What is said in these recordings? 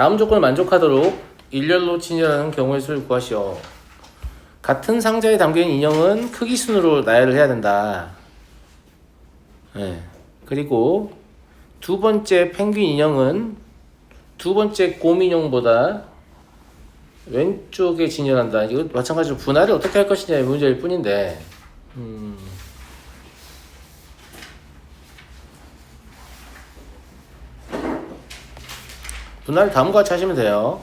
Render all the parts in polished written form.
다음 조건을 만족하도록 일렬로 진열하는 경우의 수를 구하시오. 같은 상자에 담겨있는 인형은 크기 순으로 나열을 해야 된다. 네. 그리고 두 번째 펭귄 인형은 두 번째 곰 인형보다 왼쪽에 진열한다. 이거 마찬가지로 분할을 어떻게 할 것이냐의 문제일 뿐인데 분할을 다음과 같이 하시면 돼요.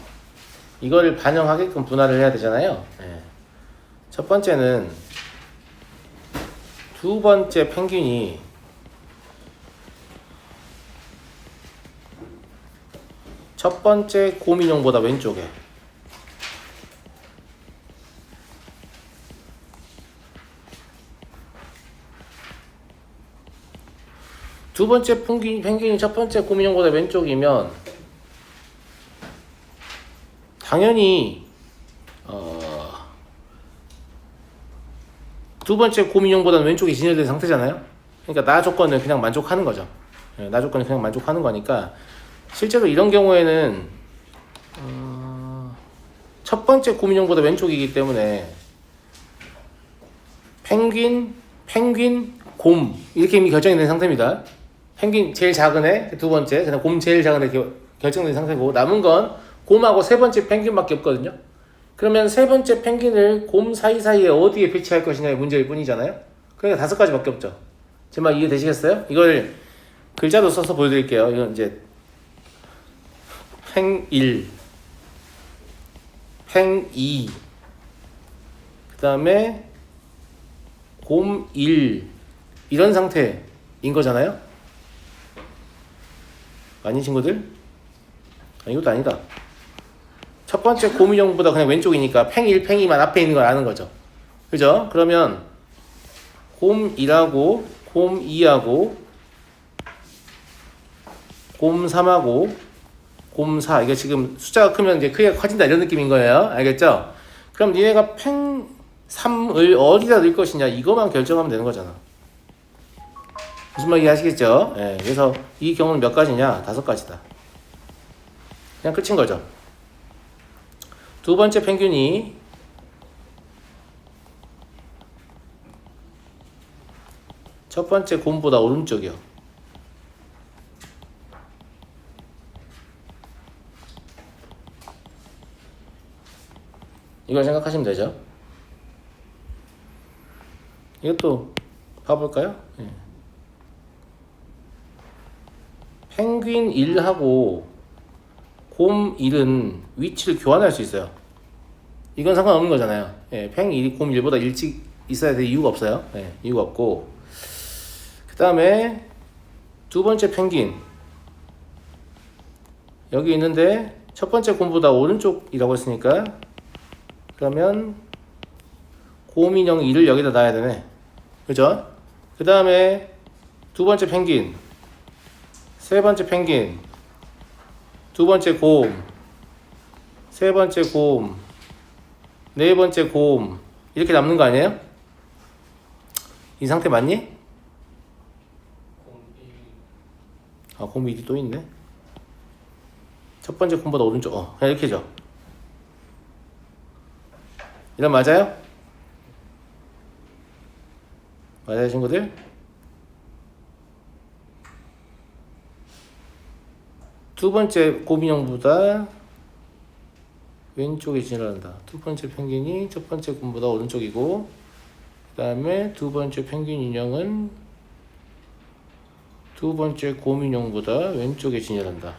이걸 반영하게끔 분할을 해야 되잖아요. 네. 첫 번째는 두 번째 펭귄이 첫 번째 곰 인형보다 왼쪽에, 두 번째 펭귄이 첫 번째 곰 인형보다 왼쪽이면 당연히 두 번째 곰 인형보다는 왼쪽이 진열된 상태잖아요. 그러니까 나 조건을 그냥 만족하는 거죠. 나 조건을 그냥 만족하는 거니까 실제로 이런 경우에는 첫 번째 곰 인형보다 왼쪽이기 때문에 펭귄, 곰 이렇게 이미 결정이 된 상태입니다. 펭귄 제일 작은 애 두 번째, 그다음 곰 제일 작은 애 결정된 상태고 남은 건 곰하고 세 번째 펭귄밖에 없거든요. 그러면 세 번째 펭귄을 곰 사이사이에 어디에 배치할 것이냐의 문제일 뿐이잖아요. 그러니까 5가지밖에 없죠. 제 말 이해되시겠어요? 이걸 글자로 써서 보여드릴게요. 이건 이제 팽1, 팽2, 그 다음에 곰1 이런 상태인 거잖아요. 아니 친구들? 이것도 아니다. 첫 번째 곰 인형보다 그냥 왼쪽이니까 팽1, 팽2만 앞에 있는 걸 아는 거죠. 그죠? 그러면 곰1하고 곰2하고 곰3하고 곰4 이게 지금 숫자가 크면 이제 크기가 커진다 이런 느낌인 거예요. 알겠죠? 그럼 니네가 팽3을 어디다 넣을 것이냐 이거만 결정하면 되는 거잖아. 무슨 말인지 아시겠죠? 네, 그래서 이 경우는 몇 가지냐? 5가지다. 그냥 끝인 거죠. 두 번째 펭귄이 첫 번째 곰보다 오른쪽이요. 이걸 생각하시면 되죠. 이것도 봐볼까요? 네. 펭귄 1하고 곰 1은 위치를 교환할 수 있어요. 이건 상관없는 거잖아요. 예, 팽 1이 곰 1보다 일찍 있어야 될 이유가 없어요. 예, 이유가 없고. 그 다음에 두 번째 펭귄. 여기 있는데 첫 번째 곰보다 오른쪽이라고 했으니까 그러면 곰 인형 2를 여기다 놔야 되네. 그죠? 그 다음에 두 번째 펭귄. 세 번째 펭귄. 두 번째 곰. 세 번째 곰. 네 번째 곰 이렇게 남는 거 아니에요? 이 상태 맞니? 곰 1이 또 있네. 첫 번째 곰보다 오른쪽 그냥 이렇게죠. 이런 맞아요? 맞아요 친구들? 두 번째 곰 인형보다 왼쪽에 진열한다. 두 번째 펭귄이 첫 번째 곰보다 오른쪽이고 그 다음에 두 번째 펭귄 인형은 두 번째 곰 인형보다 왼쪽에 진열한다.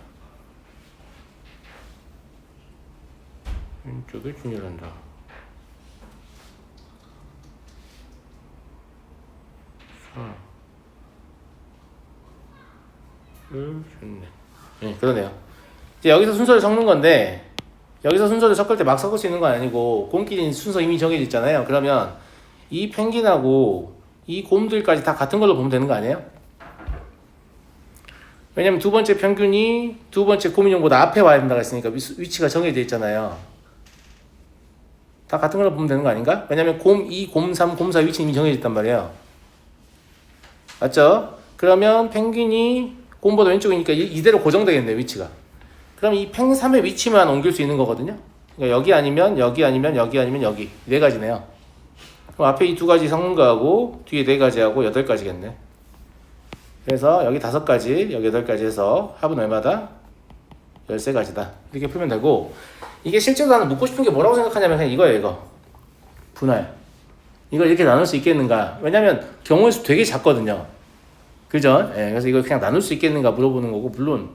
왼쪽에 진열한다. 좋네. 네, 그러네요. 이제 여기서 순서를 섞는 건데 여기서 순서를 섞을 때 막 섞을 수 있는 건 아니고 곰끼리 순서 이미 정해져 있잖아요. 그러면 이 펭귄하고 이 곰들까지 다 같은 걸로 보면 되는 거 아니에요? 왜냐면 두 번째 펭귄이 두 번째 곰 인형보다 앞에 와야 된다고 했으니까 위치가 정해져 있잖아요. 다 같은 걸로 보면 되는 거 아닌가? 왜냐면 곰 2, 곰 3, 곰 4 위치 이미 정해져 있단 말이에요. 맞죠? 그러면 펭귄이 곰보다 왼쪽이니까 이대로 고정되겠네 위치가. 그럼 이 팽3의 위치만 옮길 수 있는 거거든요. 그러니까 여기 아니면 여기 아니면 여기 아니면 여기 네 가지네요. 그럼 앞에 이 두 가지 섞는 거하고 뒤에 네 가지하고 8가지겠네. 그래서 여기 5가지, 여기 8가지 해서 합은 얼마다? 13가지다. 이렇게 풀면 되고, 이게 실제로 나는 묻고 싶은 게 뭐라고 생각하냐면 그냥 이거예요, 이거. 분할. 이걸 이렇게 나눌 수 있겠는가? 왜냐면 경우의 수 되게 작거든요. 그죠? 예, 그래서 이걸 그냥 나눌 수 있겠는가 물어보는 거고, 물론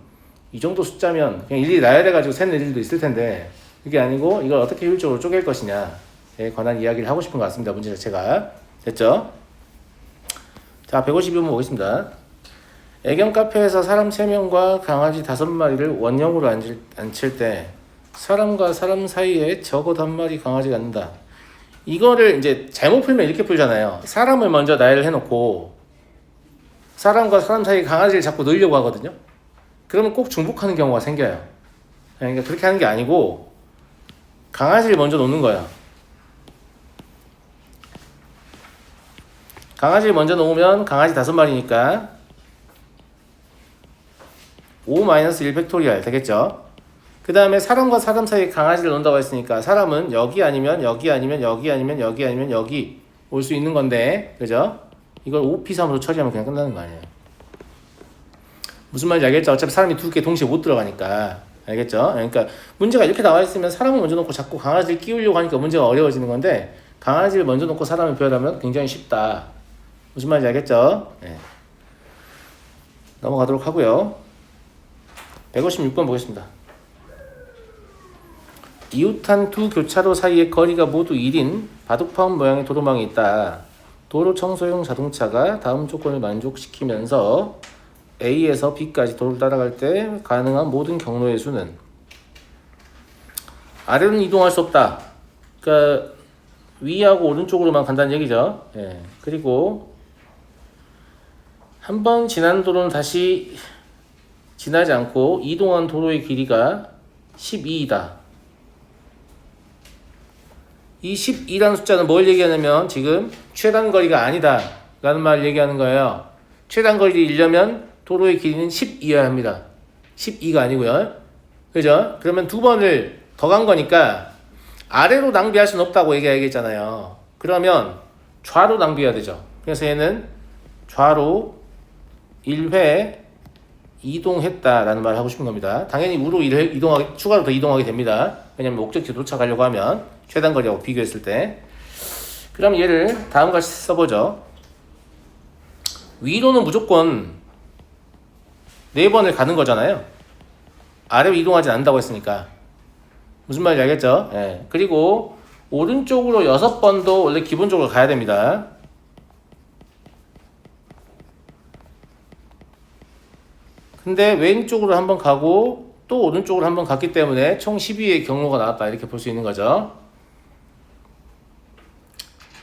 이 정도 숫자면 그냥 일일이 나열해 가지고 세는 일도 있을 텐데, 그게 아니고 이걸 어떻게 효율적으로 쪼갤 것이냐에 관한 이야기를 하고 싶은 것 같습니다. 문제 자체가. 됐죠? 자, 152번 보겠습니다. 애견 카페에서 사람 3명과 강아지 5마리를 원형으로 앉힐 때 사람과 사람 사이에 적어도 1마리 강아지가 앉는다. 이거를 이제 잘못 풀면 이렇게 풀잖아요. 사람을 먼저 나열을 해놓고 사람과 사람 사이에 강아지를 자꾸 넣으려고 하거든요. 그러면 꼭 중복하는 경우가 생겨요. 그러니까 그렇게 하는 게 아니고 강아지를 먼저 놓는 거예요. 강아지를 먼저 놓으면 강아지 5마리니까 5-1 팩토리얼 되겠죠. 그 다음에 사람과 사람 사이에 강아지를 놓는다고 했으니까 사람은 여기 아니면 여기 아니면 여기 아니면 여기 아니면 여기 올 수 있는 건데, 그죠? 이걸 5P3으로 처리하면 그냥 끝나는 거 아니에요. 무슨 말인지 알겠죠? 어차피 사람이 2개 동시에 못 들어가니까. 알겠죠? 그러니까 문제가 이렇게 나와 있으면 사람을 먼저 놓고 자꾸 강아지를 끼우려고 하니까 문제가 어려워지는 건데, 강아지를 먼저 놓고 사람을 표현하면 굉장히 쉽다. 무슨 말인지 알겠죠? 네. 넘어가도록 하고요. 156번 보겠습니다. 이웃한 두 교차로 사이의 거리가 모두 1인 바둑파운 모양의 도로망이 있다. 도로 청소용 자동차가 다음 조건을 만족시키면서 A에서 B까지 도로를 따라갈 때 가능한 모든 경로의 수는, 아래로는 이동할 수 없다. 그러니까 위하고 오른쪽으로만 간다는 얘기죠. 예. 그리고 한 번 지난 도로는 다시 지나지 않고 이동한 도로의 길이가 12이다. 이 12라는 숫자는 뭘 얘기하냐면 지금 최단거리가 아니다 라는 말을 얘기하는 거예요. 최단거리를 잃려면 도로의 길이는 10이어야 합니다. 12가 아니고요. 그죠? 그러면 2번을 더 간 거니까 아래로 낭비할 수는 없다고 얘기하겠잖아요. 그러면 좌로 낭비해야 되죠. 그래서 얘는 좌로 1회 이동했다라는 말을 하고 싶은 겁니다. 당연히 우로 추가로 더 이동하게 됩니다. 왜냐면 목적지에 도착하려고 하면 최단거리하고 비교했을 때. 그럼 얘를 다음과 같이 써보죠. 위로는 무조건 4번을 가는 거잖아요. 아래로 이동하지 않는다고 했으니까. 무슨 말인지 알겠죠? 예. 그리고 오른쪽으로 6번도 원래 기본적으로 가야 됩니다. 근데 왼쪽으로 한번 가고 또 오른쪽으로 한번 갔기 때문에 총 12의 경로가 나왔다. 이렇게 볼 수 있는 거죠.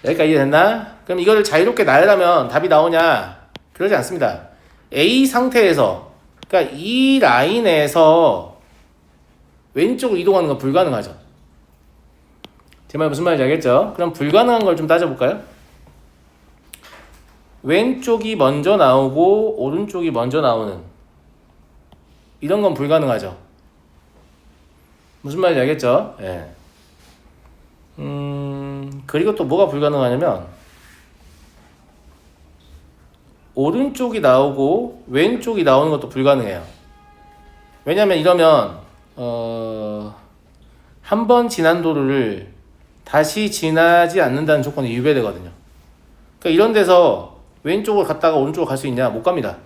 여기까지 이해됐나? 그럼 이거를 자유롭게 나열하면 답이 나오냐? 그러지 않습니다. A 상태에서, 그러니까 이 라인에서 왼쪽으로 이동하는 건 불가능하죠. 제 말 무슨 말인지 알겠죠? 그럼 불가능한 걸 좀 따져볼까요? 왼쪽이 먼저 나오고 오른쪽이 먼저 나오는 이런 건 불가능하죠. 무슨 말인지 알겠죠? 예. 그리고 또 뭐가 불가능하냐면 오른쪽이 나오고 왼쪽이 나오는 것도 불가능해요. 왜냐면 이러면 한 번 지난 도로를 다시 지나지 않는다는 조건이 위배되거든요. 그러니까 이런 데서 왼쪽으로 갔다가 오른쪽으로 갈 수 있냐? 못 갑니다.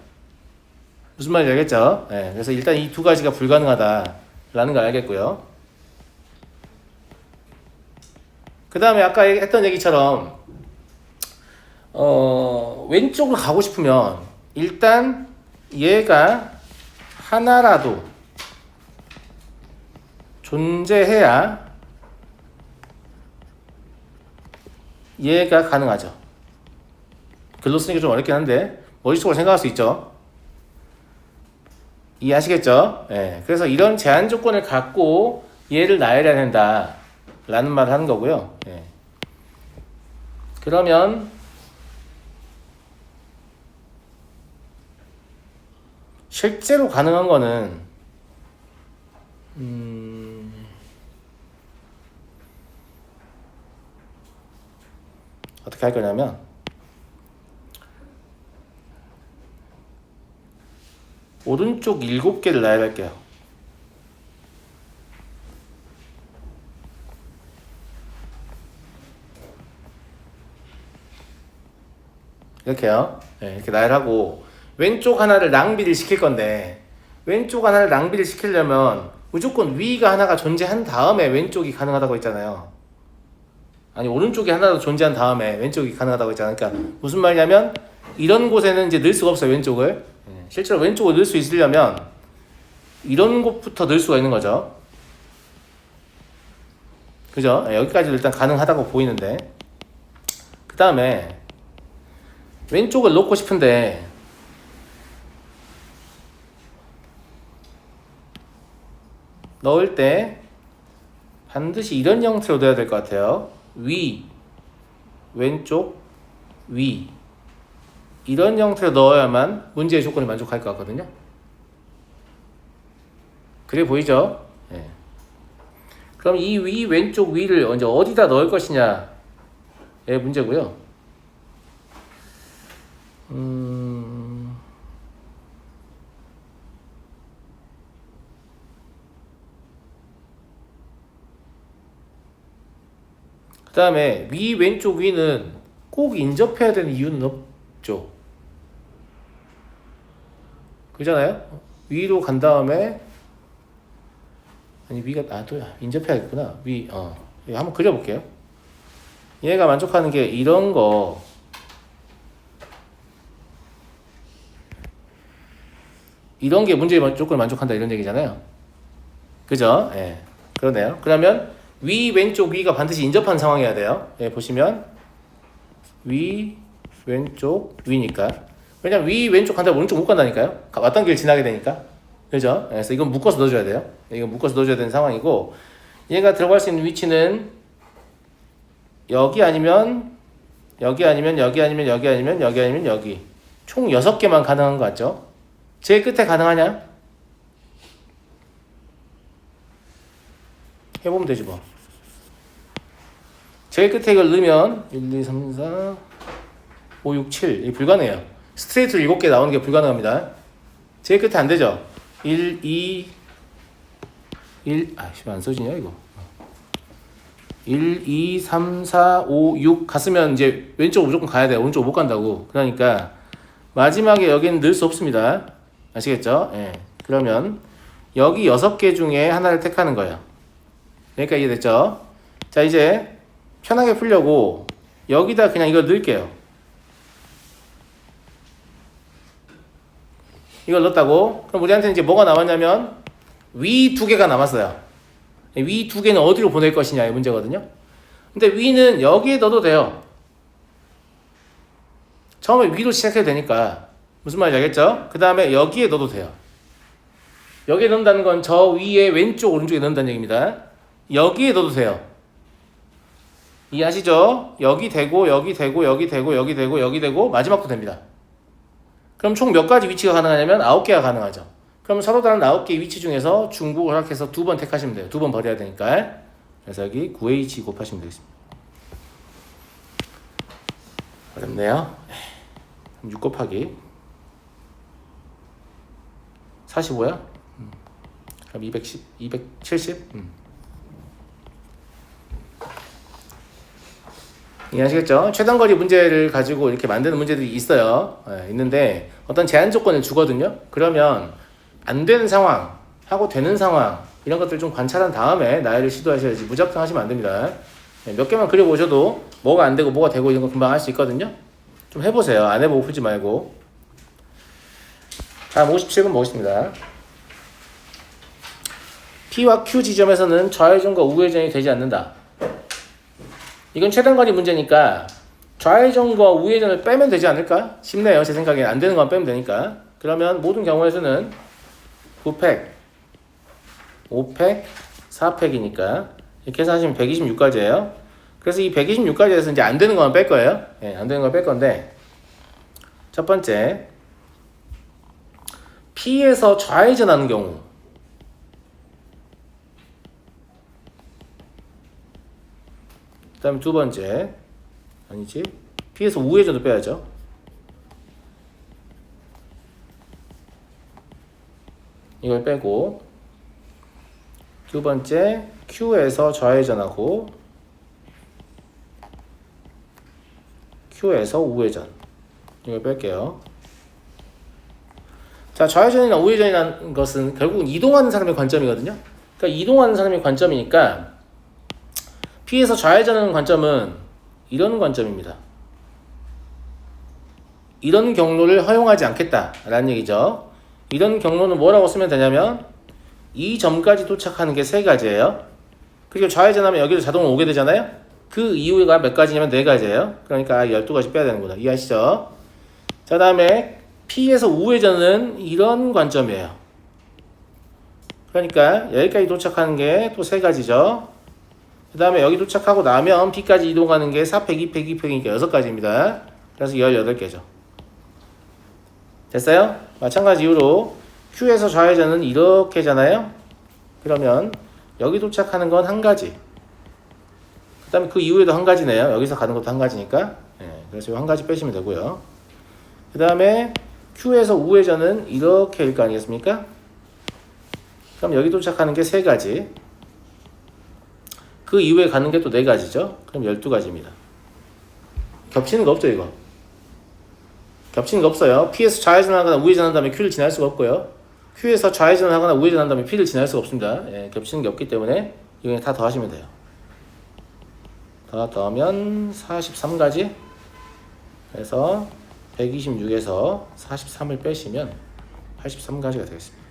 무슨 말인지 알겠죠? 네, 그래서 일단 이 2가지가 불가능하다라는 걸 알겠고요. 그 다음에 아까 했던 얘기처럼 왼쪽으로 가고 싶으면 일단 얘가 하나라도 존재해야 얘가 가능하죠. 글로 쓰니까 좀 어렵긴 한데 머릿속으로 생각할 수 있죠. 이해하시겠죠? 예. 그래서 이런 제한 조건을 갖고 얘를 나열해야 된다 라는 말을 하는 거고요. 예. 그러면 실제로 가능한 거는 어떻게 할 거냐면 오른쪽 7개를 나열할게요. 이렇게요. 네, 이렇게 나열하고 왼쪽 하나를 낭비를 시킬 건데 왼쪽 하나를 낭비를 시키려면 무조건 위가 하나가 존재한 다음에 왼쪽이 가능하다고 했잖아요. 아니 오른쪽이 하나도 존재한 다음에 왼쪽이 가능하다고 했잖아요. 그러니까 무슨 말이냐면 이런 곳에는 이제 넣을 수가 없어요. 왼쪽을. 실제로 왼쪽을 넣을 수 있으려면 이런 곳부터 넣을 수가 있는 거죠. 그죠? 여기까지도 일단 가능하다고 보이는데 그 다음에 왼쪽을 넣고 싶은데 넣을 때 반드시 이런 형태로 넣어야 될 것 같아요. 위, 왼쪽, 위 이런 형태로 넣어야만 문제의 조건이 만족할 것 같거든요. 그래 보이죠? 네. 그럼 이 위, 왼쪽, 위를 언제 어디다 넣을 것이냐의 문제고요. 그 다음에 위, 왼쪽, 위는 꼭 인접해야 되는 이유는 없죠. 그잖아요? 위로 간 다음에 아니 위가 또 인접해야겠구나. 위 이거 한번 그려볼게요. 얘가 만족하는 게 이런 거 이런 게 문제의 조건을 만족한다 이런 얘기잖아요. 그죠? 예. 그러네요. 그러면 위, 왼쪽, 위가 반드시 인접한 상황이어야 돼요. 예, 보시면 위, 왼쪽, 위니까. 왜냐면 위, 왼쪽 간다면 오른쪽 못 간다니까요. 왔던 길 지나게 되니까. 그죠? 그래서 이건 묶어서 넣어줘야 돼요. 이건 묶어서 넣어줘야 되는 상황이고 얘가 들어갈 수 있는 위치는 여기 아니면 여기 아니면 여기 아니면 여기 아니면 여기 아니면 여기 총 6개만 가능한 거 같죠? 제일 끝에 가능하냐? 해보면 되지 뭐. 제일 끝에 이걸 넣으면 1, 2, 3, 4, 5, 6, 7 이게 불가능해요. 스트레이트로 7개 나오는 게 불가능합니다. 제일 끝에 안 되죠? 1, 2, 1 안 써지냐 이거 1, 2, 3, 4, 5, 6 갔으면 이제 왼쪽으로 무조건 가야 돼요. 오른쪽으로 못 간다고. 그러니까 마지막에 여기는 넣을 수 없습니다. 아시겠죠? 예. 그러면 여기 6개 중에 하나를 택하는 거예요. 그러니까 이해됐죠? 자 이제 편하게 풀려고 여기다 그냥 이걸 넣을게요. 이걸 넣었다고? 그럼 우리한테 이제 뭐가 남았냐면 위 2개가 남았어요. 위 2개는 어디로 보낼 것이냐의 문제거든요. 근데 위는 여기에 넣어도 돼요. 처음에 위로 시작해도 되니까 무슨 말인지 알겠죠? 그 다음에 여기에 넣어도 돼요. 여기에 넣는다는 건 저 위에 왼쪽 오른쪽에 넣는다는 얘기입니다. 여기에 넣어도 돼요. 이해하시죠? 여기 되고 여기 되고 여기 되고 여기 되고 여기 되고 마지막도 됩니다. 그럼 총 몇 가지 위치가 가능하냐면 9개가 가능하죠. 그럼 서로 다른 9개의 위치 중에서 중복을 허락해서 2번 택하시면 돼요. 2번 버려야 되니까. 그래서 여기 9H 곱하시면 되겠습니다. 어렵네요. 6 곱하기 45야? 그럼 210, 270? 이해하시겠죠? 최단거리 문제를 가지고 이렇게 만드는 문제들이 있어요. 있는데 어떤 제한 조건을 주거든요. 그러면 안 되는 상황, 하고 되는 상황 이런 것들 좀 관찰한 다음에 나열을 시도하셔야지 무작정 하시면 안 됩니다. 몇 개만 그려보셔도 뭐가 안 되고 뭐가 되고 이런 거 금방 할 수 있거든요. 좀 해보세요. 안 해보고 풀지 말고. 다음 57번 보겠습니다. P와 Q 지점에서는 좌회전과 우회전이 되지 않는다. 이건 최단거리 문제니까 좌회전과 우회전을 빼면 되지 않을까 싶네요. 제 생각에는 안 되는 건 빼면 되니까. 그러면 모든 경우에서는 9팩, 5팩, 4팩이니까 이렇게 해서 하시면 126까지예요. 그래서 이 126까지에서 이제 안 되는 것만 뺄 거예요. 예, 안 되는 걸 뺄 건데 첫 번째 P에서 좌회전하는 경우 다음에 두 번째 아니지 P에서 우회전도 빼야죠. 이걸 빼고 두 번째 Q에서 좌회전하고 Q에서 우회전 이걸 뺄게요. 자, 좌회전이나 우회전이라는 것은 결국은 이동하는 사람의 관점이거든요. 그러니까 이동하는 사람의 관점이니까 P에서 좌회전하는 관점은 이런 관점입니다. 이런 경로를 허용하지 않겠다라는 얘기죠. 이런 경로는 뭐라고 쓰면 되냐면 이 점까지 도착하는 게 세 가지예요. 그리고 좌회전하면 여기로 자동으로 오게 되잖아요. 그 이유가 몇 가지냐면 네 가지예요. 그러니까 12가지 빼야 되는구나. 이해하시죠? 자, 다음에 P에서 우회전은 이런 관점이에요. 그러니까 여기까지 도착하는 게 또 세 가지죠. 그 다음에 여기 도착하고 나면 B까지 이동하는 게 4팩, 2팩, 2팩이니까 6가지입니다. 그래서 18개죠. 됐어요? 마찬가지 이유로 Q에서 좌회전은 이렇게잖아요. 그러면 여기 도착하는 건 한 가지. 그 다음에 그 이후에도 한 가지네요. 여기서 가는 것도 한 가지니까. 그래서 한 가지 빼시면 되고요. 그 다음에 Q에서 우회전은 이렇게일 거 아니겠습니까? 그럼 여기 도착하는 게 세 가지. 그 이후에 가는 게 또 네 가지죠. 그럼 12가지입니다. 겹치는 거 없죠, 이거? 겹치는 거 없어요. P에서 좌회전하거나 우회전한 다음에 Q를 지날 수가 없고요. Q에서 좌회전하거나 우회전한 다음에 P를 지날 수가 없습니다. 겹치는 게 없기 때문에 이거 다 더하시면 돼요. 다 더하면 43가지. 그래서 126에서 43을 빼시면 83가지가 되겠습니다.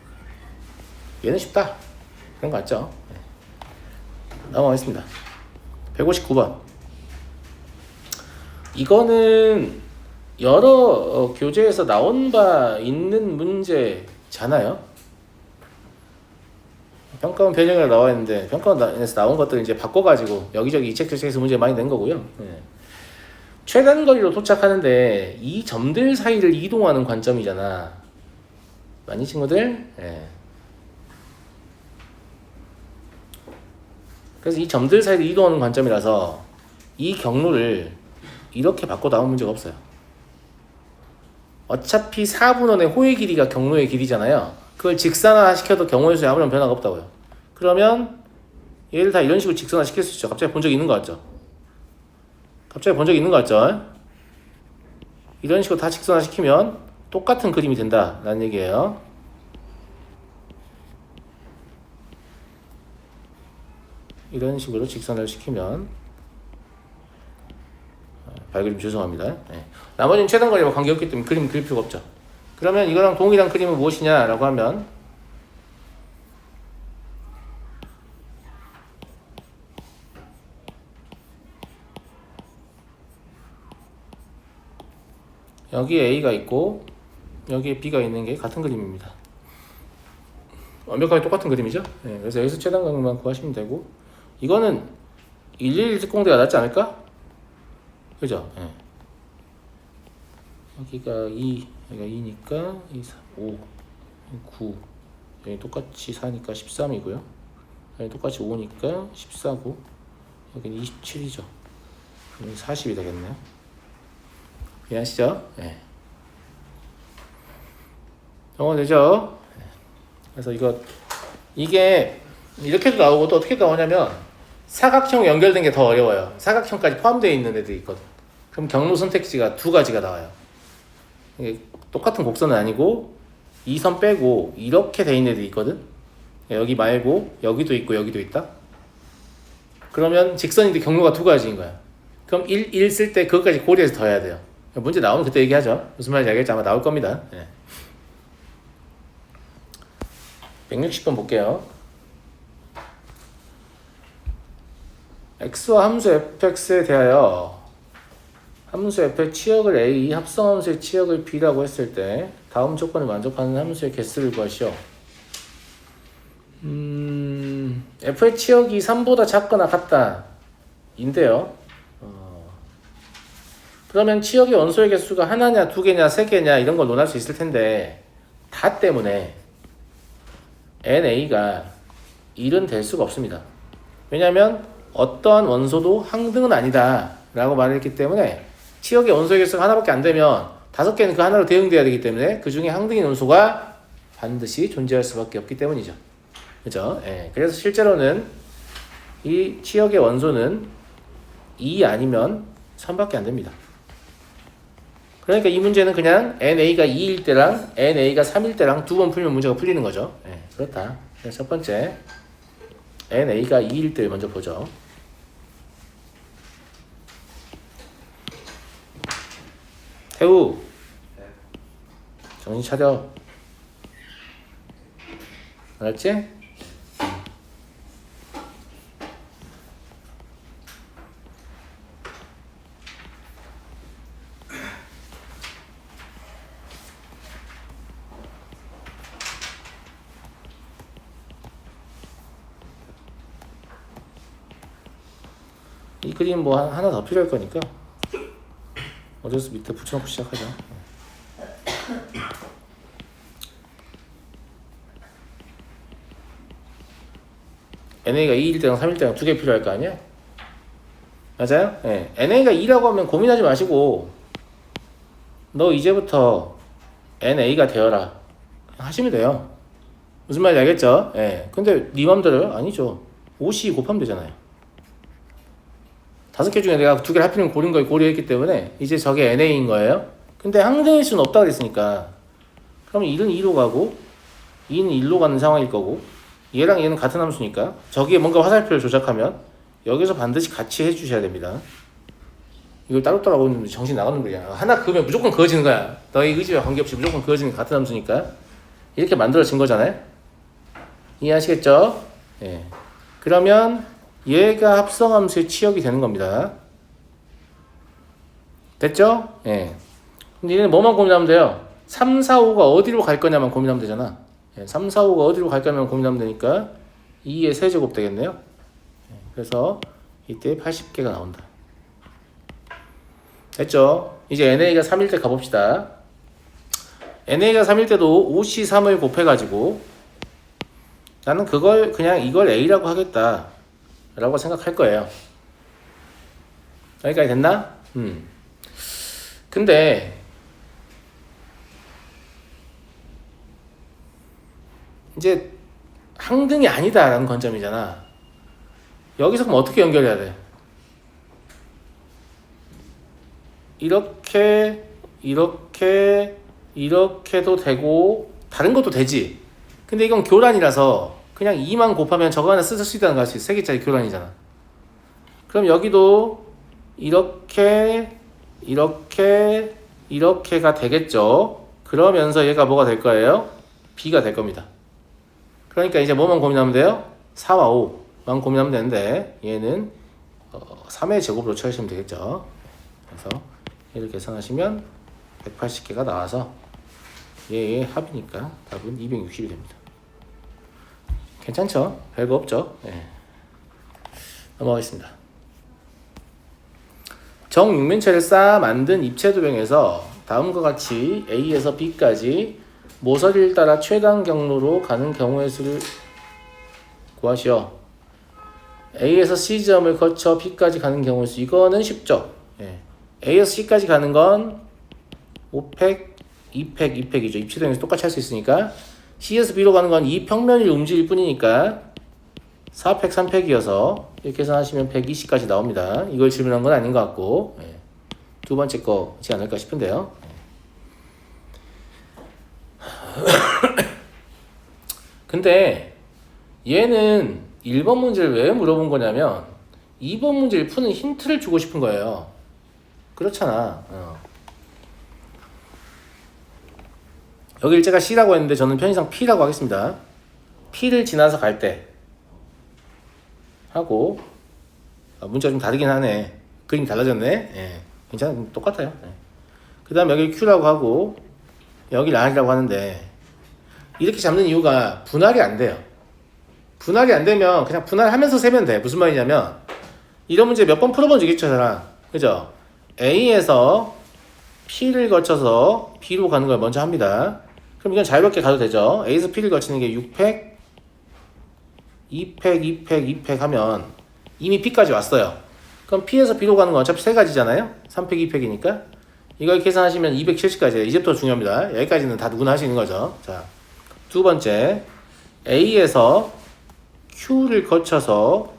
얘는 쉽다. 그런 거 같죠? 넘어가겠습니다. 159번. 이거는 여러 교재에서 나온 바 있는 문제잖아요. 평가원 변형이라 나와 있는데 평가원에서 나온 것들 이제 바꿔가지고 여기저기 이 책 저 책에서 문제 많이 낸 거고요. 최단 거리로 도착하는데 이 점들 사이를 이동하는 관점이잖아. 많이 친구들? 그래서 이 점들 사이를 이동하는 관점이라서 이 경로를 이렇게 바꿔 나온 문제가 없어요. 어차피 4분원의 호의 길이가 경로의 길이잖아요. 그걸 직선화 시켜도 경우의 수에 아무런 변화가 없다고요. 그러면 얘를 다 이런 식으로 직선화 시킬 수 있죠. 갑자기 본 적이 있는 거 같죠? 갑자기 본 적이 있는 거 같죠? 이런 식으로 다 직선화 시키면 똑같은 그림이 된다라는 얘기예요. 이런 식으로 직선을 시키면 발그림 죄송합니다. 나머지는 최단 거리와 관계없기 때문에 그림 그릴 필요가 없죠. 그러면 이거랑 동일한 그림은 무엇이냐라고 하면 여기에 A가 있고 여기에 B가 있는 게 같은 그림입니다. 완벽하게 똑같은 그림이죠. 그래서 여기서 최단 거리만 구하시면 되고 이거는 111 특공대가 낫지 않을까? 그죠? 여기가 2, 여기가 2니까 2, 3, 5, 9 여기 똑같이 4니까 13이고요 여기 똑같이 5니까 14고 여기는 27이죠. 그럼 40이 되겠네요. 이해하시죠? 영어 되죠? 그래서 이게 이렇게도 나오고 또 어떻게 나오냐면 사각형 연결된 게 더 어려워요. 사각형까지 포함되어 있는 애들이 있거든. 그럼 경로 선택지가 두 가지가 나와요. 이게 똑같은 곡선은 아니고 이 선 빼고 이렇게 돼 있는 애들이 있거든. 여기 말고 여기도 있고 여기도 있다. 그러면 직선인데 경로가 두 가지인 거야. 그럼 1 쓸 때 그것까지 고려해서 더해야 돼요. 문제 나오면 그때 얘기하죠. 무슨 말인지 알겠지? 아마 나올 겁니다. 160번 볼게요. x와 함수 fx에 대하여 함수 f의 치역을 a, 합성함수의 치역을 b라고 했을 때 다음 조건을 만족하는 함수의 개수를 구하시오. f의 치역이 3보다 작거나 같다 인데요. 그러면 치역의 원소의 개수가 하나냐, 두 개냐, 세 개냐 이런 걸 논할 수 있을 텐데 다 때문에 NA가 1은 될 수가 없습니다. 왜냐하면 어떠한 원소도 항등은 아니다 라고 말했기 때문에 치역의 원소의 개수가 하나밖에 안 되면 5개는 그 하나로 대응돼야 되기 때문에 그 중에 항등인 원소가 반드시 존재할 수밖에 없기 때문이죠. 그죠? 예. 그래서 실제로는 이 치역의 원소는 2 아니면 3밖에 안 됩니다. 그러니까 이 문제는 그냥 NA가 2일 때랑 NA가 3일 때랑 2번 풀면 문제가 풀리는 거죠. 예. 그렇다. 그래서 첫 번째 NA가 2일 때 먼저 보죠. 태우 정신 차려. 알았지? 이 그림 뭐 하나 더 필요할 거니까 어쩔 수 밑에 붙여놓고 시작하자. NA가 2일 때랑 3일 때랑 2개 필요할 거 아니야? 맞아요? 네. NA가 2라고 하면 고민하지 마시고 너 이제부터 NA가 되어라 하시면 돼요. 무슨 말인지 알겠죠? 예. 근데 네 맘대로 아니죠. 5C 곱하면 되잖아요. 5개 중에 내가 2개를 하필이면 고른 걸 고려했기 때문에 이제 저게 NA인 거예요. 근데 항등일 수는 없다고 그랬으니까 그럼 1은 2로 가고 2는 1로 가는 상황일 거고 얘랑 얘는 같은 함수니까 저기에 뭔가 화살표를 조작하면 여기서 반드시 같이 해주셔야 됩니다. 이걸 따로따로 하고 있는데 정신 나가는 거야. 하나 그으면 무조건 그어지는 거야. 너희 의지와 관계없이 무조건 그어지는 같은 함수니까 이렇게 만들어진 거잖아요. 이해하시겠죠? 예. 그러면 얘가 합성함수의 치역이 되는 겁니다. 됐죠? 예. 근데 얘는 뭐만 고민하면 돼요? 3, 4, 5가 어디로 갈 거냐만 고민하면 되잖아. 예. 3, 4, 5가 어디로 갈 거냐만 고민하면 되니까 2의 세제곱 되겠네요. 예. 그래서 이때 80개가 나온다. 됐죠? 이제 NA가 3일 때 가봅시다. NA가 3일 때도 5C3을 곱해가지고 나는 그걸 그냥 이걸 A라고 하겠다 라고 생각할 거예요. 여기까지 됐나? 근데 이제 항등이 아니다 라는 관점이잖아. 여기서 그럼 어떻게 연결해야 돼? 이렇게도 되고 다른 것도 되지. 근데 이건 교란이라서 그냥 2만 곱하면 저거 하나 쓸 수 있다는 거 알수 있어. 3개짜리 교란이잖아. 그럼 여기도 이렇게가 되겠죠. 그러면서 얘가 뭐가 될 거예요? B가 될 겁니다. 그러니까 이제 뭐만 고민하면 돼요? 4와 5만 고민하면 되는데 얘는 3의 제곱으로 처리하시면 되겠죠. 그래서 얘를 계산하시면 180개가 나와서 얘의 합이니까 답은 260이 됩니다. 괜찮죠? 별거 없죠? 네. 넘어가겠습니다. 정육면체를 쌓아 만든 입체도병에서 다음과 같이 A에서 B까지 모서리를 따라 최단 경로로 가는 경우의 수를 구하시오. A에서 C점을 거쳐 B까지 가는 경우의 수. 이거는 쉽죠? 네. A에서 C까지 가는 건 5팩, 2팩, 2팩이죠. 입체도형에서 똑같이 할 수 있으니까. C에서 B로 가는 건 이 평면을 움직일 뿐이니까 4팩, 3팩이어서 이렇게 계산하시면 120까지 나옵니다. 이걸 질문한 건 아닌 것 같고 예. 두 번째 거지 않을까 싶은데요. 근데 얘는 1번 문제를 왜 물어본 거냐면 2번 문제를 푸는 힌트를 주고 싶은 거예요. 그렇잖아. 여기 일제가 C라고 했는데 저는 편의상 P라고 하겠습니다. P를 지나서 갈 때 하고 문제가 좀 다르긴 하네. 그림이 달라졌네. 예. 괜찮아. 똑같아요. 예. 그 다음 여기 Q라고 하고 여기 R이라고 하는데 이렇게 잡는 이유가 분할이 안 돼요. 분할이 안 되면 그냥 분할하면서 세면 돼. 무슨 말이냐면 이런 문제 몇 번 풀어본 적 있죠, 저랑. 그죠? A에서 P를 거쳐서 B로 가는 걸 먼저 합니다. 그럼 이건 자유롭게 가도 되죠. A에서 P를 거치는 게 6팩, 2팩, 2팩, 2팩 하면 이미 P까지 왔어요. 그럼 P에서 B로 가는 건 어차피 세 가지잖아요. 3팩, 2팩이니까. 이걸 계산하시면 270까지. 이제부터 중요합니다. 여기까지는 다 누구나 할 수 있는 거죠. 자, 두 번째. A에서 Q를 거쳐서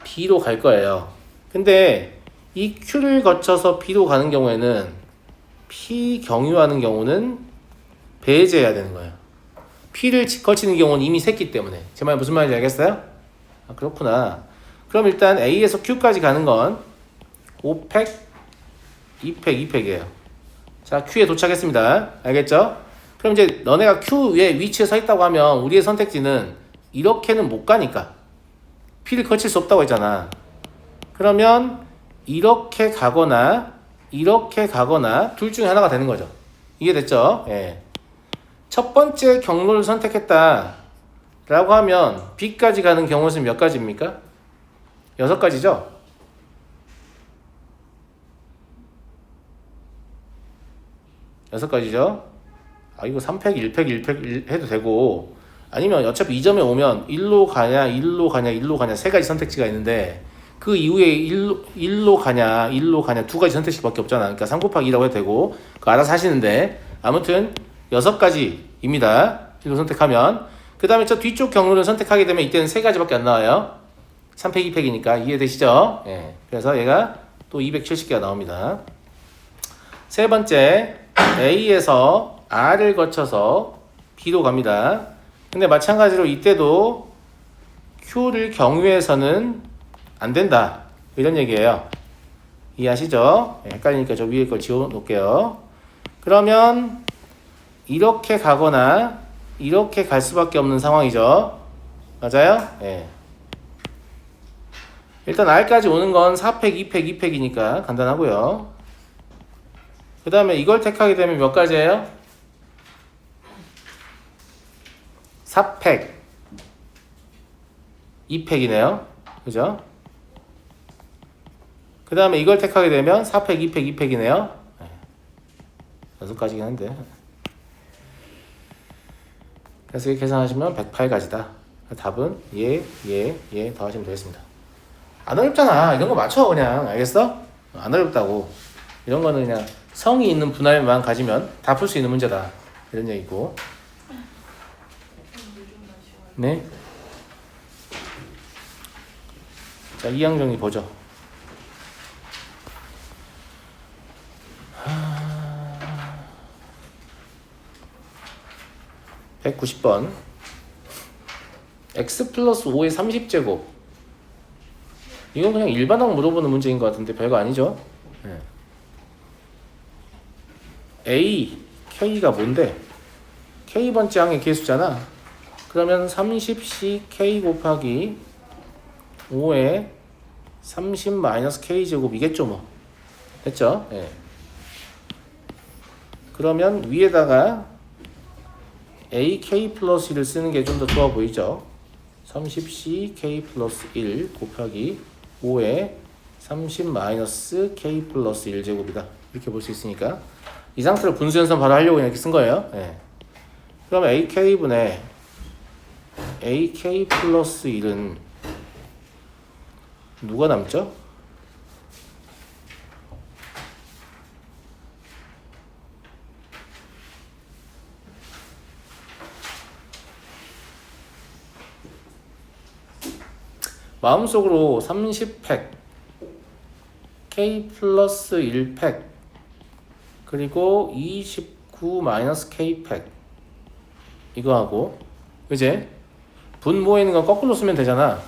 B로 갈 거예요. 근데 이 Q를 거쳐서 B로 가는 경우에는 P 경유하는 경우는 배제해야 되는 거예요. P를 거치는 경우는 이미 샜기 때문에. 제 말 무슨 말인지 알겠어요? 아, 그렇구나. 그럼 일단 A에서 Q까지 가는 건 5팩, 2팩, 2팩이에요. 자, Q에 도착했습니다. 알겠죠? 그럼 이제 너네가 Q의 위치에 서 있다고 하면 우리의 선택지는 이렇게는 못 가니까 P를 거칠 수 없다고 했잖아. 그러면 이렇게 가거나 둘 중에 하나가 되는 거죠. 이해됐죠? 예. 첫 번째 경로를 선택했다 라고 하면 B까지 가는 경우 수는 몇 가지입니까? 6가지죠? 여섯 가지죠? 아, 이거 3팩, 1팩, 1팩 해도 되고, 아니면 어차피 이 점에 오면 1로 가냐 세 가지 선택지가 있는데, 그 이후에 1로 가냐 두 가지 선택지밖에 없잖아. 그러니까 3 곱하기 2라고 해도 되고, 그거 알아서 하시는데, 아무튼 6가지입니다. 이거 선택하면. 그 다음에 저 뒤쪽 경로를 선택하게 되면 이때는 3가지밖에 안 나와요. 3팩, 2팩이니까 이해되시죠? 예. 그래서 얘가 또 270개가 나옵니다. 세 번째, A에서 R을 거쳐서 B로 갑니다. 근데 마찬가지로 이때도 Q를 경유해서는 안 된다. 이런 얘기예요. 이해하시죠? 헷갈리니까 저 위에 걸 지워 놓을게요. 그러면 이렇게 가거나 이렇게 갈 수밖에 없는 상황이죠. 맞아요? 예. 일단 R까지 오는 건 4팩, 2팩, 2팩이니까 간단하고요. 그 다음에 이걸 택하게 되면 몇 가지예요? 4팩, 2팩이네요. 그죠? 그 다음에 이걸 택하게 되면 4팩, 2팩, 2팩이네요. 6가지긴 한데. 그래서 이렇게 계산하시면 108가지다. 답은 얘 더하시면 되겠습니다. 안 어렵잖아. 이런 거 맞춰 그냥. 알겠어? 안 어렵다고. 이런 거는 그냥 성이 있는 분할만 가지면 다 풀 수 있는 문제다. 이런 얘기고. 네. 자, 이항정리 보죠. 190번. x 플러스 5의 30제곱. 이건 그냥 일반항 물어보는 문제인 것 같은데 별거 아니죠? 네. A, K가 뭔데? K번째 항의 개수잖아. 그러면 30C K 곱하기 5에 30 마이너스 K제곱이겠죠 뭐. 됐죠? 네. 그러면 위에다가 AK 플러스 1을 쓰는 게 좀 더 좋아 보이죠? 30C K 플러스 1 곱하기 5에 30 마이너스 K 플러스 1제곱이다. 이렇게 볼 수 있으니까 이 상태로 분수연산 바로 하려고 이렇게 쓴 거예요. 네. 그러면 AK분의 AK 플러스 1은 누가 남죠? 마음속으로 30팩 K 플러스 1팩 그리고 29 마이너스 K팩 이거 하고 그제? 분모에 있는 건 거꾸로 쓰면 되잖아.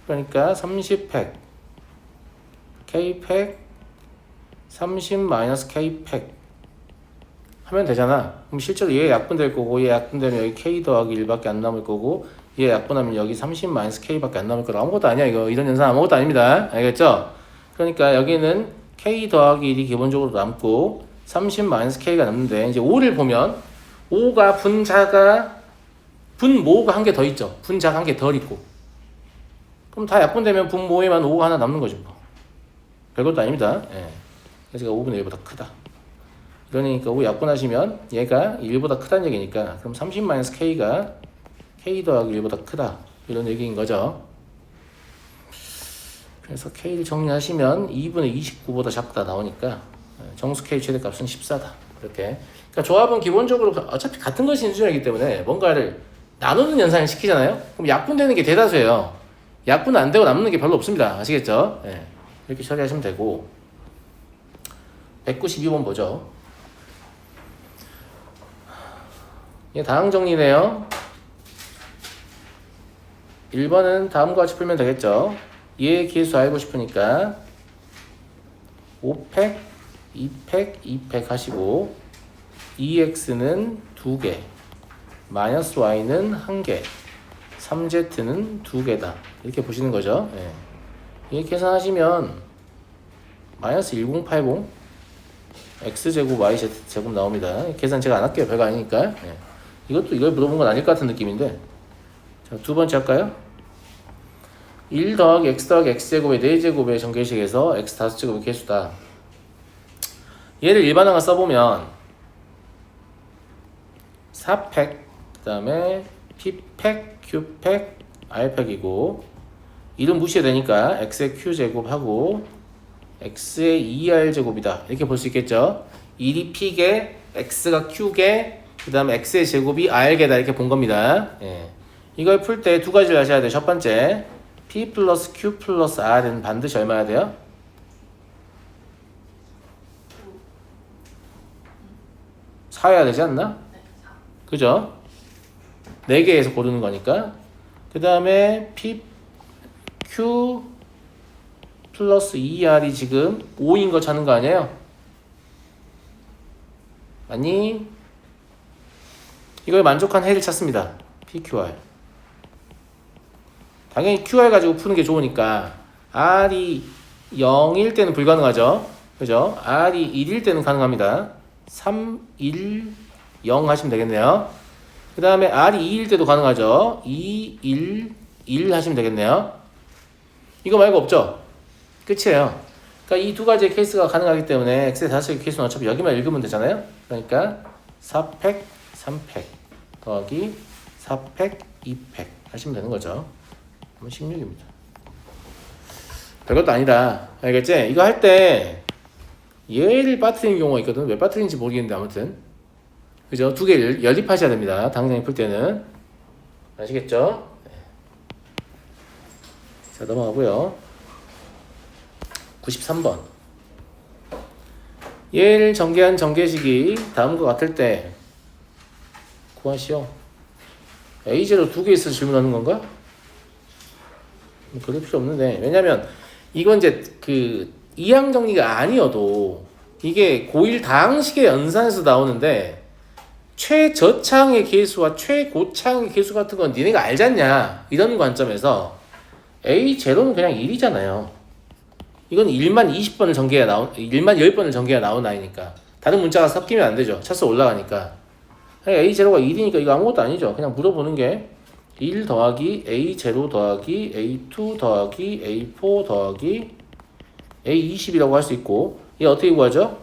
그러니까 30팩 K팩 30 마이너스 K팩 하면 되잖아. 그럼 실제로 얘 약분될 거고 얘 약분되면 여기 K 더하기 1밖에 안 남을 거고 얘 약분하면 여기 30 마이너스 K밖에 안 남을 거라. 아무것도 아니야 이거. 이런 연산 아무것도 아닙니다. 알겠죠? 그러니까 여기는 K 더하기 1이 기본적으로 남고 30 마이너스 K가 남는데 이제 5를 보면 5가 분모가 한 개 더 있죠. 분자가 한 개 덜 있고 그럼 다 약분되면 분모에만 5가 하나 남는 거죠. 뭐. 별것도 아닙니다. 예. 그래서 5분의 1보다 크다. 그러니까 5 약분하시면 얘가 1보다 크다는 얘기니까 그럼 30 마이너스 K가 K 더하기 1보다 크다. 이런 얘기인 거죠. 그래서 K를 정리하시면 2분의 29보다 작다 나오니까 정수 K 최대값은 14다. 이렇게. 그러니까 조합은 기본적으로 어차피 같은 것이 인수분해이기 때문에 뭔가를 나누는 연산을 시키잖아요. 그럼 약분되는 게 대다수예요. 약분은 안 되고 남는 게 별로 없습니다. 아시겠죠? 네. 이렇게 처리하시면 되고 192번 보죠. 이게 다항 정리네요. 1번은 다음과 같이 풀면 되겠죠. 얘의 계수 알고 싶으니까 5팩, 2팩, 2팩 하시고 2x는 2개, 마이너스 y는 1개, 3z는 2개다. 이렇게 보시는 거죠. 예. 이렇게 계산하시면 마이너스 1080 x제곱 y제곱 나옵니다. 계산 제가 안 할게요. 별거 아니니까. 예. 이것도 이걸 물어본 건 아닐 것 같은 느낌인데. 자, 두 번째 할까요? 1 더하기 x 더하기 x제곱의 4제곱의 정계식에서 x 5제곱의 개수다. 얘를 일반항을 써보면 4팩, 그 다음에 p팩, q팩, r팩이고 1은 무시해야 되니까 x의 q제곱하고 x의 2r제곱이다. 이렇게 볼 수 있겠죠. 1이 p개, x가 q개, 그 다음에 x의 제곱이 r개다. 이렇게 본 겁니다. 예. 이걸 풀 때 두 가지를 하셔야 돼요. 첫 번째, p 플러스 q 플러스 r은 반드시 얼마야 돼요? 4여야 되지 않나? 그죠? 4개에서 고르는 거니까. 그 다음에 p, q 플러스 2r이 지금 5인 거 찾는 거 아니에요? 아니, 이걸 만족한 해를 찾습니다. PQR. 당연히 QR 가지고 푸는 게 좋으니까 R이 0일 때는 불가능하죠. 그죠? R이 1일 때는 가능합니다. 3, 1, 0 하시면 되겠네요. 그 다음에 R이 2일 때도 가능하죠. 2, 1, 1 하시면 되겠네요. 이거 말고 없죠? 끝이에요. 그러니까 이 두 가지의 케이스가 가능하기 때문에 X의 5개의 케이스는 어차피 여기만 읽으면 되잖아요. 그러니까 4팩, 3팩 더하기 4팩, 2팩 하시면 되는 거죠. 16입니다. 별것도 아니다. 알겠지? 이거 할 때 얘를 빠뜨리는 경우가 있거든. 왜 빠뜨리는지 모르겠는데 아무튼 그죠? 두 개를 연립하셔야 됩니다. 당장에 풀 때는. 아시겠죠? 자, 넘어가고요. 93번. 얘를 전개한 전개식이 다음과 같을 때 구하시오. A0 두 개 있어서 질문하는 건가? 그럴 필요 없는데. 왜냐면 이건 이제 그 이항 정리가 아니어도 이게 고1 다항식의 연산에서 나오는데 최저차항의 계수와 최고차항의 계수 같은 건 니네가 알잖냐 이런 관점에서 A0는 그냥 1이잖아요. 이건 1만 20번을 전개해야 1만 10번을 전개해야 나온 아이니까 다른 문자가 섞이면 안 되죠. 차수 올라가니까. A0가 1이니까 이거 아무것도 아니죠. 그냥 물어보는 게 1 더하기 A0 더하기 A2 더하기 A4 더하기 A20이라고 할 수 있고 얘 어떻게 구하죠?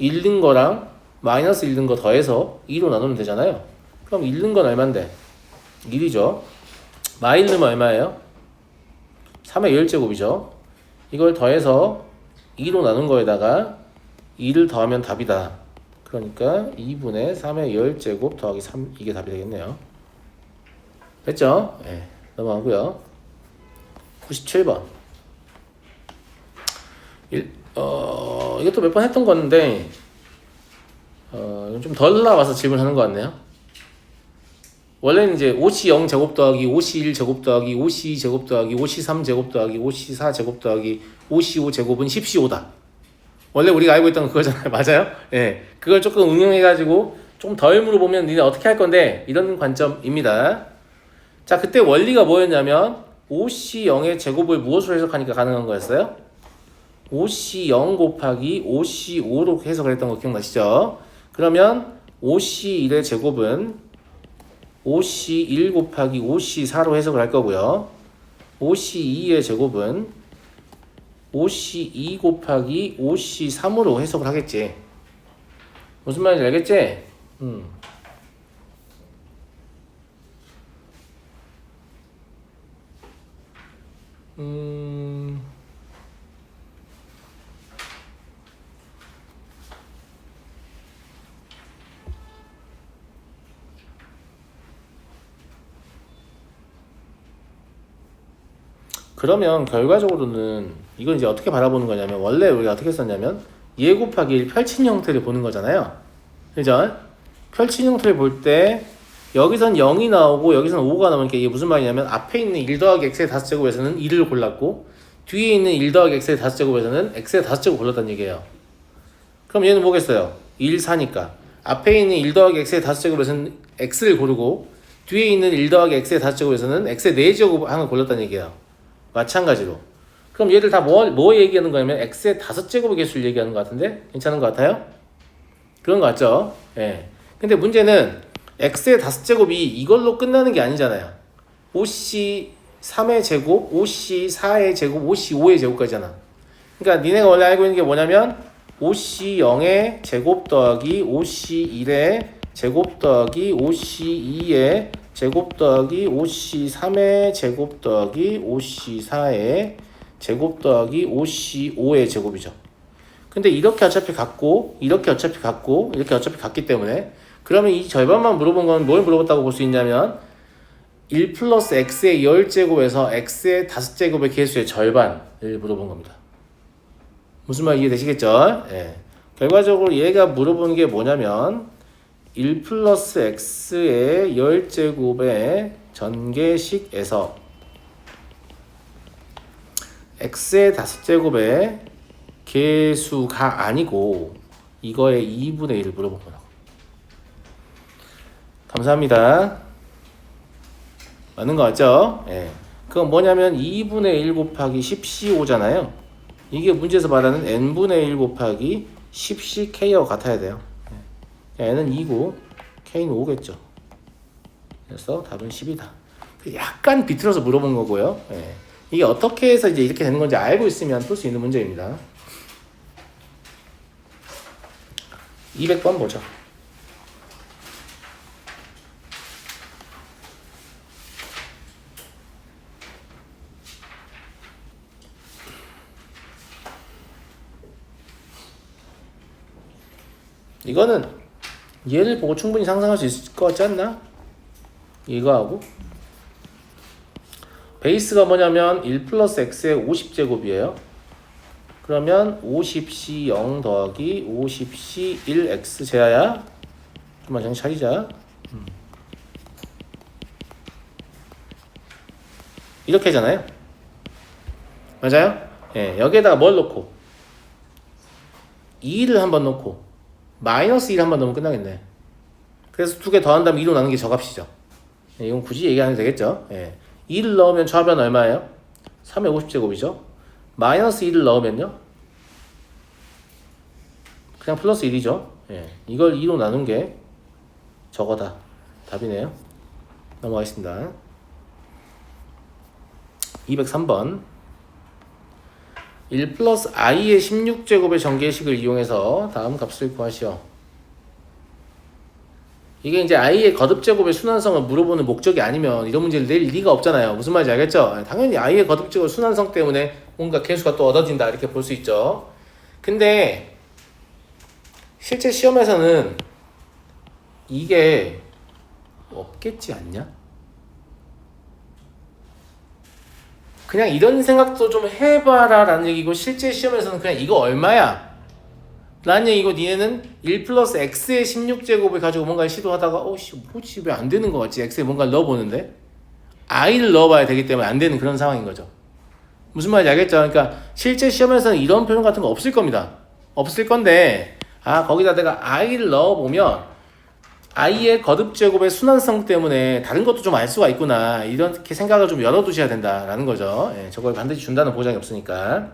1는 거랑 마이너스 1는 거 더해서 2로 나누면 되잖아요. 그럼 1는 건 얼만데? 1이죠. 마이너는 얼마예요? 3의 10제곱이죠. 이걸 더해서 2로 나눈 거에다가 2를 더하면 답이다. 그러니까 2분의 3의 10제곱 더하기 3 이게 답이 되겠네요. 됐죠? 네, 넘어가고요. 97번. 이것도 몇 번 했던 건데 좀 덜 나와서 질문하는 것 같네요. 원래는 이제 5C0 제곱 더하기 5C1 제곱 더하기 5C2 제곱 더하기 5C3 제곱 더하기 5C4 제곱 더하기 5C5 제곱은 10C5다. 원래 우리가 알고 있던 그거잖아요. 맞아요? 예. 네, 그걸 조금 응용해가지고 좀 덜 물어보면 니네 어떻게 할 건데 이런 관점입니다. 자, 그때 원리가 뭐였냐면 5C0의 제곱을 무엇으로 해석하니까 가능한 거였어요? 5C0 곱하기 5C5로 해석을 했던 거 기억나시죠? 그러면 5C1의 제곱은 5C1 곱하기 5C4로 해석을 할 거고요. 5C2의 제곱은 5C2 곱하기 5C3으로 해석을 하겠지. 무슨 말인지 알겠지? 그러면 결과적으로는 이건 이제 어떻게 바라보는 거냐면 원래 우리가 어떻게 썼냐면 얘 곱하기 1 펼친 형태를 보는 거잖아요. 그죠? 펼친 형태를 볼 때 여기선 0이 나오고 여기선 5가 나오니까 이게 무슨 말이냐면 앞에 있는 1 더하기 x의 5제곱에서는 1을 골랐고 뒤에 있는 1 더하기 x의 5제곱에서는 x의 5제곱 골랐다는 얘기예요. 그럼 얘는 뭐겠어요? 1, 4니까 앞에 있는 1 더하기 x의 5제곱에서는 x를 고르고 뒤에 있는 1 더하기 x의 5제곱에서는 x의 4제곱 항을 골랐다는 얘기예요. 마찬가지로 그럼 얘를 다 뭐 얘기하는 거냐면 x의 5제곱의 개수를 얘기하는 것 같은데 괜찮은 것 같아요? 그런 거 같죠? 예. 근데 문제는 x의 5제곱이 이걸로 끝나는 게 아니잖아요. 5c 3의 제곱, 5c 4의 제곱, 5c 5의 제곱까지잖아. 그러니까 니네가 원래 알고 있는 게 뭐냐면 5c 0의 제곱 더하기 5c 1의 제곱 더하기 5c 2의 제곱 더하기 5c 3의 제곱 더하기 5c 4의 제곱 더하기 5c 5의 제곱이죠. 근데 이렇게 어차피 같고 이렇게 어차피 같고 이렇게 어차피 같기 때문에 그러면 이 절반만 물어본 건 뭘 물어봤다고 볼 수 있냐면 1 플러스 x의 10제곱에서 x의 5제곱의 개수의 절반을 물어본 겁니다. 무슨 말 이해되시겠죠? 예. 결과적으로 얘가 물어보는 게 뭐냐면 1 플러스 x의 10제곱의 전개식에서 x의 5제곱의 개수가 아니고 이거의 2분의 1을 물어본 거라고. 감사합니다. 맞는 거 같죠? 예. 그건 뭐냐면 2분의 1 곱하기 10c5잖아요. 이게 문제에서 말하는 n분의 1 곱하기 10ck와 같아야 돼요. n은 2고 k는 5겠죠. 그래서 답은 10이다. 약간 비틀어서 물어본 거고요. 예. 이게 어떻게 해서 이제 이렇게 되는 건지 알고 있으면 풀 수 있는 문제입니다. 200번 보죠. 이거는 얘를 보고 충분히 상상할 수 있을 것 같지 않나? 이거하고 베이스가 뭐냐면 1 플러스 x의 50제곱이에요. 그러면 50c 0 더하기 50c 1x 제하야? 좀만 정신 차리자. 이렇게 하잖아요. 맞아요? 예, 여기에다가 뭘 넣고 2를 한번 넣고 마이너스 1 한번 넣으면 끝나겠네. 그래서 두 개 더한 다음에 2로 나누는 게 저값이죠. 예, 이건 굳이 얘기 안 해도 되겠죠. 예. 2를 넣으면 좌변 얼마예요? 3의 50제곱이죠. 마이너스 1을 넣으면요 그냥 플러스 1이죠. 예. 이걸 2로 나눈 게 저거다. 답이네요. 넘어가겠습니다. 203번 1 플러스 i의 16제곱의 전개식을 이용해서 다음 값을 구하시오. 이게 이제 i의 거듭제곱의 순환성을 물어보는 목적이 아니면 이런 문제를 낼 리가 없잖아요. 무슨 말인지 알겠죠? 당연히 i의 거듭제곱 순환성 때문에 뭔가 개수가 또 얻어진다 이렇게 볼 수 있죠. 근데 실제 시험에서는 이게 없겠지 않냐? 그냥 이런 생각도 좀 해봐라 라는 얘기고 실제 시험에서는 그냥 이거 얼마야? 라는 얘기고 니네는 1 플러스 x의 16제곱을 가지고 뭔가를 시도하다가 뭐지 왜 안 되는 거 같지? x에 뭔가를 넣어보는데 i를 넣어봐야 되기 때문에 안 되는 그런 상황인 거죠. 무슨 말인지 알겠죠? 그러니까 실제 시험에서는 이런 표현 같은 거 없을 겁니다. 없을 건데 거기다 내가 i를 넣어보면 i의 거듭제곱의 순환성 때문에 다른 것도 좀 알 수가 있구나 이렇게 생각을 좀 열어두셔야 된다라는 거죠. 예, 저걸 반드시 준다는 보장이 없으니까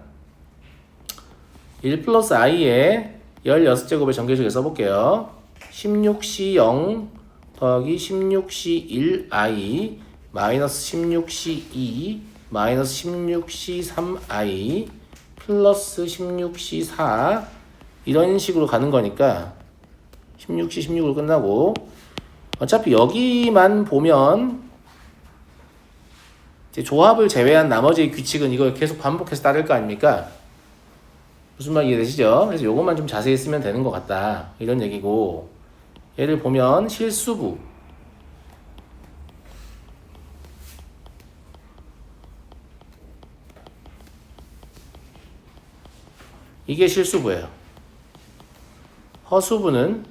1 플러스 i의 16제곱의 전개식을 써볼게요. 16c 0 더하기 16c 1i 마이너스 16c 2 마이너스 16c 3i 플러스 16c 4 이런 식으로 가는 거니까 16c 16으로 끝나고 어차피 여기만 보면 이제 조합을 제외한 나머지의 규칙은 이걸 계속 반복해서 따를 거 아닙니까? 무슨 말 이해되시죠? 그래서 요것만 좀 자세히 쓰면 되는 것 같다 이런 얘기고 얘를 보면 실수부 이게 실수부예요. 허수부는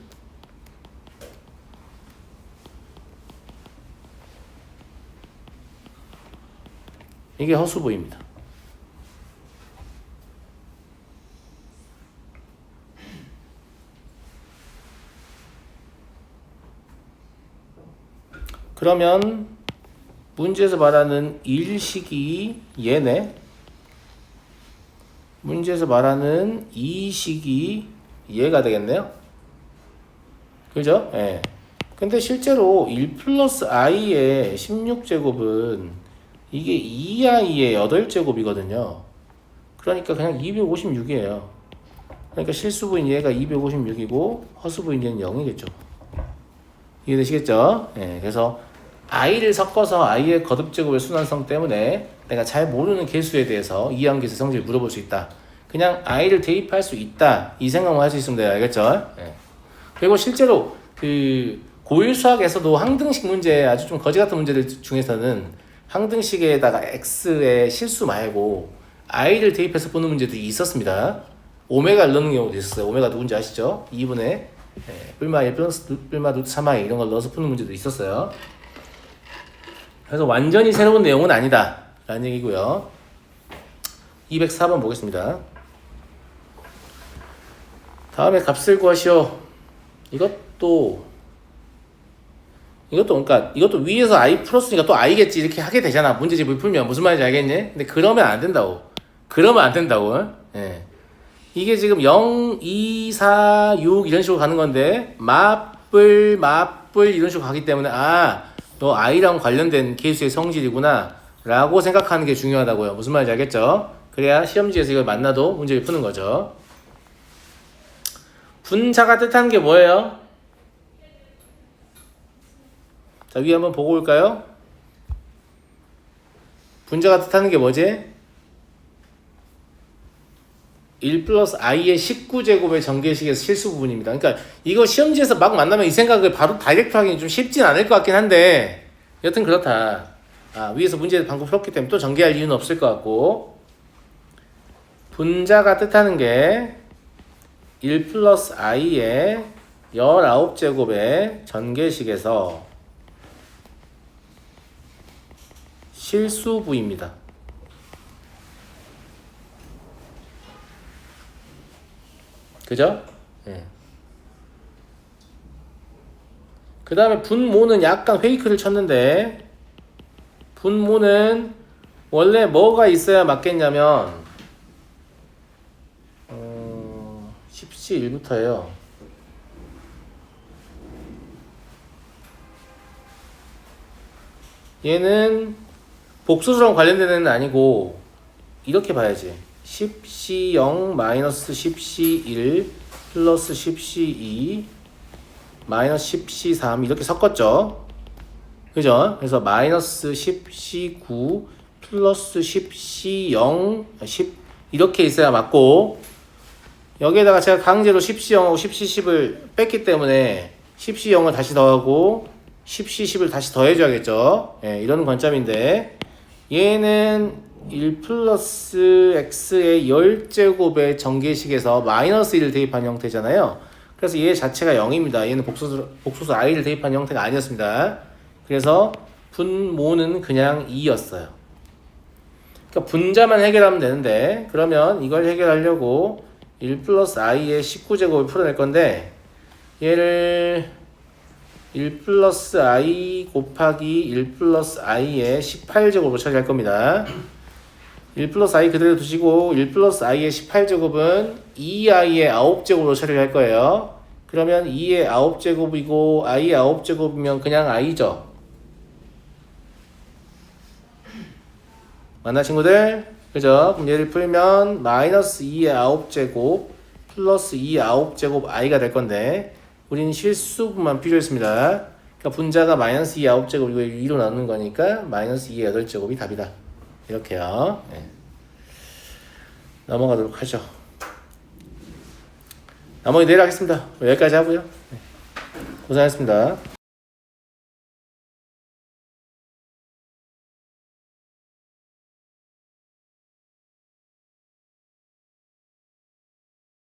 이게 허수부입니다. 그러면 문제에서 말하는 일식이 얘네. 문제에서 말하는 이식이 얘가 되겠네요. 그죠? 예. 근데 실제로 1 플러스 i의 16제곱은 이게 2i의 8제곱이거든요. 그러니까 그냥 256이에요. 그러니까 실수부인 얘가 256이고 허수부인 얘는 0이겠죠. 이해되시겠죠? 예. 그래서 i를 섞어서 i의 거듭제곱의 순환성 때문에 내가 잘 모르는 개수에 대해서 이항계수 성질을 물어볼 수 있다. 그냥 i를 대입할 수 있다. 이 생각만 할 수 있으면 돼요. 알겠죠? 예. 그리고 실제로 그 고1 수학에서도 항등식 문제, 아주 좀 거지 같은 문제들 중에서는 항등식에다가 x의 실수 말고 i를 대입해서 푸는 문제들이 있었습니다. 오메가를 넣는 경우도 있었어요. 오메가 누군지 아시죠? 2분의 뿔마 1 플러스 뿔마 루트 3i 이런 걸 넣어서 푸는 문제도 있었어요. 그래서 완전히 새로운 내용은 아니다 라는 얘기고요. 204번 보겠습니다. 다음에 값을 구하시오. 이것도 그러니까 이것도 위에서 i 풀었으니까 또 i겠지 이렇게 하게 되잖아. 문제집을 풀면 무슨 말인지 알겠니? 근데 그러면 안 된다고. 예. 이게 지금 0, 2, 4, 6 이런 식으로 가는 건데 맞불 이런 식으로 가기 때문에 너 i랑 관련된 계수의 성질이구나 라고 생각하는 게 중요하다고요. 무슨 말인지 알겠죠? 그래야 시험지에서 이걸 만나도 문제를 푸는 거죠. 분자가 뜻하는 게 뭐예요? 자, 위에 한번 보고 올까요? 분자가 뜻하는 게 뭐지? 1 플러스 i의 19제곱의 전개식에서 실수 부분입니다. 그러니까 이거 시험지에서 막 만나면 이 생각을 바로 다이렉트 하기는 좀 쉽진 않을 것 같긴 한데 여튼 그렇다. 위에서 문제를 방금 풀었기 때문에 또 전개할 이유는 없을 것 같고, 분자가 뜻하는 게 1 플러스 i의 19제곱의 전개식에서 실수부입니다. 그죠? 예. 그 다음에 분모는 약간 페이크를 쳤는데, 분모는 원래 뭐가 있어야 맞겠냐면 10시 1부터예요. 얘는 복소수랑 관련된 애는 아니고 이렇게 봐야지. 10시 0 마이너스 10시 1 플러스 10시 2 마이너스 10시 3 이렇게 섞었죠. 그죠? 그래서 마이너스 10시 9 플러스 10시 0 10 이렇게 있어야 맞고, 여기에다가 제가 강제로 10시 0하고 10시 10을 뺐기 때문에 10시 0을 다시 더하고 10시 10을 다시 더해줘야겠죠. 예, 이런 관점인데, 얘는 1 플러스 x의 10제곱의 전개식에서 마이너스 1을 대입한 형태잖아요. 그래서 얘 자체가 0입니다. 얘는 복소수 i를 대입한 형태가 아니었습니다. 그래서 분모는 그냥 2였어요. 그러니까 분자만 해결하면 되는데, 그러면 이걸 해결하려고 1 플러스 i의 19제곱을 풀어낼 건데, 얘를 1 플러스 i 곱하기 1 플러스 i의 18제곱으로 처리할 겁니다. 1 플러스 i 그대로 두시고 1 플러스 i의 18제곱은 2i의 9제곱으로 처리를 할 거예요. 그러면 2의 9제곱이고 i의 9제곱이면 그냥 i죠. 맞나 친구들? 그죠? 그럼 얘를 풀면 마이너스 2의 9제곱 플러스 2의 9제곱 i가 될 건데, 우리는 실수분만 필요했습니다. 그러니까 분자가 마이너스 2의 9제곱 이거 2로 나누는 거니까 마이너스 2의 8제곱이 답이다. 이렇게요. 네. 넘어가도록 하죠. 나머지 내일 하겠습니다. 여기까지 하고요. 네. 고생하셨습니다.